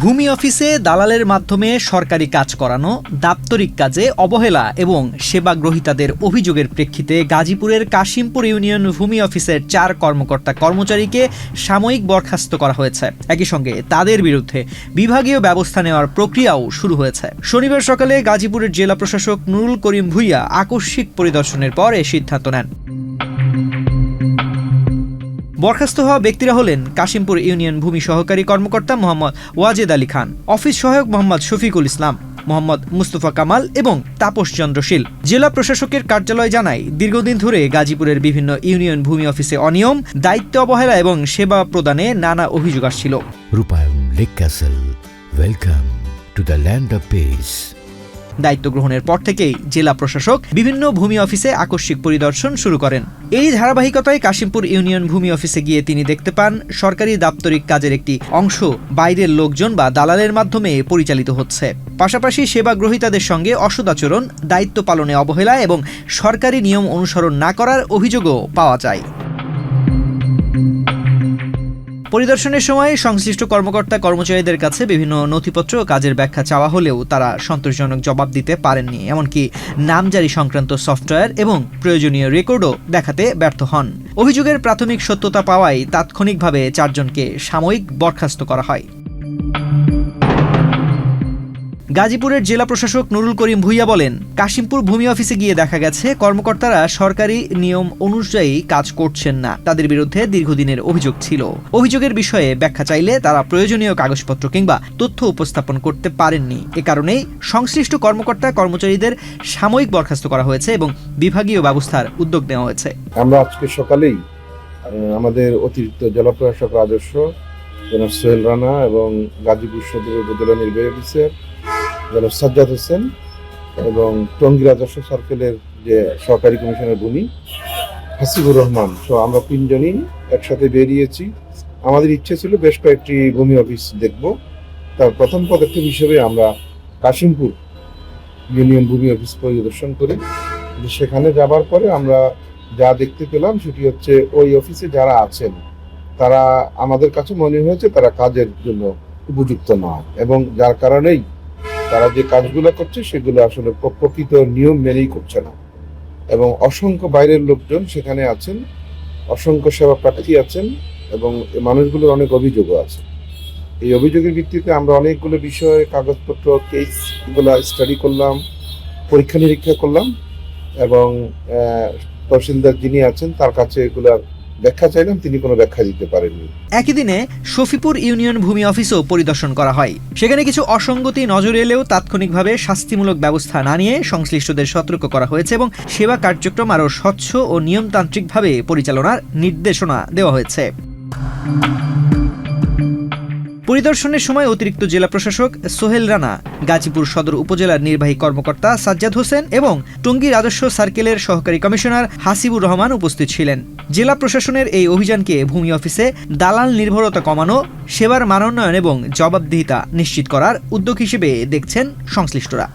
ভূমি অফিসে দালালের মাধ্যমে সরকারি কাজ করানো, দাপ্তরিক কাজে অবহেলা এবং সেবা গ্রহীতাদের অভিযোগের প্রেক্ষিতে গাজীপুরের কাশিমপুর ইউনিয়ন ভূমি অফিসের 4 কর্মকর্তা কর্মচারীকে সাময়িক বরখাস্ত করা হয়েছে। একই সঙ্গে তাদের বিরুদ্ধে বিভাগীয় ব্যবস্থা নেওয়ার প্রক্রিয়াও শুরু হয়েছে। শনিবার সকালে গাজীপুরের জেলা প্রশাসক নুরুল করিম ভূঁইয়া আকস্মিক পরিদর্শনের পর এ সিদ্ধান্ত নেন। বরখাস্ত হওয়া ব্যক্তিরা হলেন কাশিমপুর ইউনিয়ন ভূমি সহকারী কর্মকর্তা মোহাম্মদ ওয়াজেদ আলী খান, অফিস সহায়ক মোহাম্মদ শফিকুল ইসলাম, মোহাম্মদ মুস্তফা কামাল এবং তাপস চন্দ্র শীল। জেলা প্রশাসকের কার্যালয় জানায়, দীর্ঘদিন ধরে গাজীপুরের বিভিন্ন ইউনিয়ন ভূমি অফিসে অনিয়ম, দায়িত্ব অবহেলা এবং সেবা প্রদানে নানা অভিযোগ আসছিল। রূপায়ণ lake castle, welcome to the land of piece. দায়িত্ব গ্রহণের পর থেকেই জেলা প্রশাসক বিভিন্ন ভূমি অফিসে আকস্মিক পরিদর্শন শুরু করেন। এই ধারাবাহিকতায় কাশিমপুর ইউনিয়ন ভূমি অফিসে গিয়ে তিনি দেখতে পান সরকারি দাপ্তরিক কাজের একটি অংশ বাইরের লোকজন বা দালালের মাধ্যমে পরিচালিত হচ্ছে। পাশাপাশি সেবা গ্রহীতাদের সঙ্গে অসদাচরণ, দায়িত্ব পালনে অবহেলা এবং সরকারি নিয়ম অনুসরণ না করার অভিযোগও পাওয়া যায়। পরিদর্শনের সময় সংশ্লিষ্ট কর্মকর্তা কর্মচারীদের কাছে বিভিন্ন নথিপত্র ও কাজের ব্যাখ্যা চাওয়া হলেও তারা সন্তোষজনক জবাব দিতে পারেননি। এমনকি নামজারি সংক্রান্ত সফটওয়্যার এবং প্রয়োজনীয় রেকর্ডও দেখাতে ব্যর্থ হন। অভিযোগের প্রাথমিক সত্যতা পাওয়ায় তাৎক্ষণিকভাবে 4 জনকে সাময়িক বরখাস্ত করা হয়। গাজীপুরের জেলা প্রশাসক নুরুল করিম ভূঁইয়া বলেন, কাশিমপুর ভূমি অফিসে গিয়ে দেখা গেছে কর্মকর্তারা সরকারি নিয়ম অনুযায়ী কাজ করছেন না। তাদের বিরুদ্ধে দীর্ঘদিনের অভিযোগ ছিল। অভিযোগের বিষয়ে ব্যাখ্যা চাইলে তারা প্রয়োজনীয় কাগজপত্র কিংবা তথ্য উপস্থাপন করতে পারেননি। এ কারণেই সংশ্লিষ্ট কর্মকর্তা কর্মচারীদের সাময়িক বরখাস্ত করা হয়েছে এবং বিভাগীয় ব্যবস্থার উদ্যোগ নেওয়া হয়েছে। আমরা আজকে সকালেই আমাদের অতিরিক্ত জেলা প্রশাসক রাজস্ব জনাব সোহেল রানা এবং গাজীপুর সদর উপজেলা নির্বাহী অফিসার জনাব সাজ্জাদ হোসেন এবং টঙ্গী রাজস্ব সার্কেলের যে সহকারী কমিশনার ভূমি হাসিবুর রহমান সহ আমরা 3 জনই একসাথে বেরিয়েছি। আমাদের ইচ্ছে ছিল বেশ কয়েকটি ভূমি অফিস দেখব। তার প্রথম পদক্ষেপ হিসেবে আমরা কাশিমপুর ইউনিয়ন ভূমি অফিস পরিদর্শন করি। সেখানে যাবার পরে আমরা যা দেখতে পেলাম সেটি হচ্ছে ওই অফিসে যারা আছেন তারা আমাদের কাছে মনে হয়েছে তারা কাজের জন্য উপযুক্ত নয় এবং যার কারণেই তারা যে কাজগুলো করছে সেগুলো আসলে প্রকৃত নিয়ম মেনেই করছে না এবং অসংখ্য বাইরের লোকজন সেখানে আছেন, অসংখ্য সেবা প্রার্থী আছেন এবং মানুষগুলোর অনেক অভিযোগও আছে। এই অভিযোগের ভিত্তিতে আমরা অনেকগুলো বিষয়ে কাগজপত্র কেসগুলো স্টাডি করলাম, পরীক্ষা নিরীক্ষা করলাম এবং তহসিলদার যিনি আছেন তার কাছে এগুলার ব্যাখ্যা চাইলাম, তিনি কোনো ব্যাখ্যা দিতে পারেননি। একই দিনে শফিপুর ইউনিয়ন ভূমি অফিসও পরিদর্শন করা হয়। সেখানে কিছু অসঙ্গতি নজরে এলেও তাৎক্ষণিকভাবে শাস্তিমূলক ব্যবস্থা না নিয়ে সংশ্লিষ্টদের সতর্ক করা হয়েছে এবং সেবা কার্যক্রম আরও স্বচ্ছ ও নিয়মতান্ত্রিকভাবে পরিচালনার নির্দেশনা দেওয়া হয়েছে। পরিদর্শনের সময় অতিরিক্ত জেলা প্রশাসক সোহেল রানা, গাজীপুর সদর উপজেলার নির্বাহী কর্মকর্তা সাজ্জাদ হোসেন এবং টঙ্গী রাজস্ব সার্কেলের সহকারী কমিশনার হাসিবুর রহমান উপস্থিত ছিলেন। জেলা প্রশাসনের এই অভিযানকে ভূমি অফিসে দালাল নির্ভরতা কমানো, সেবার মানোন্নয়ন এবং জবাবদিহিতা নিশ্চিত করার উদ্যোগ হিসেবে দেখছেন সংশ্লিষ্টরা।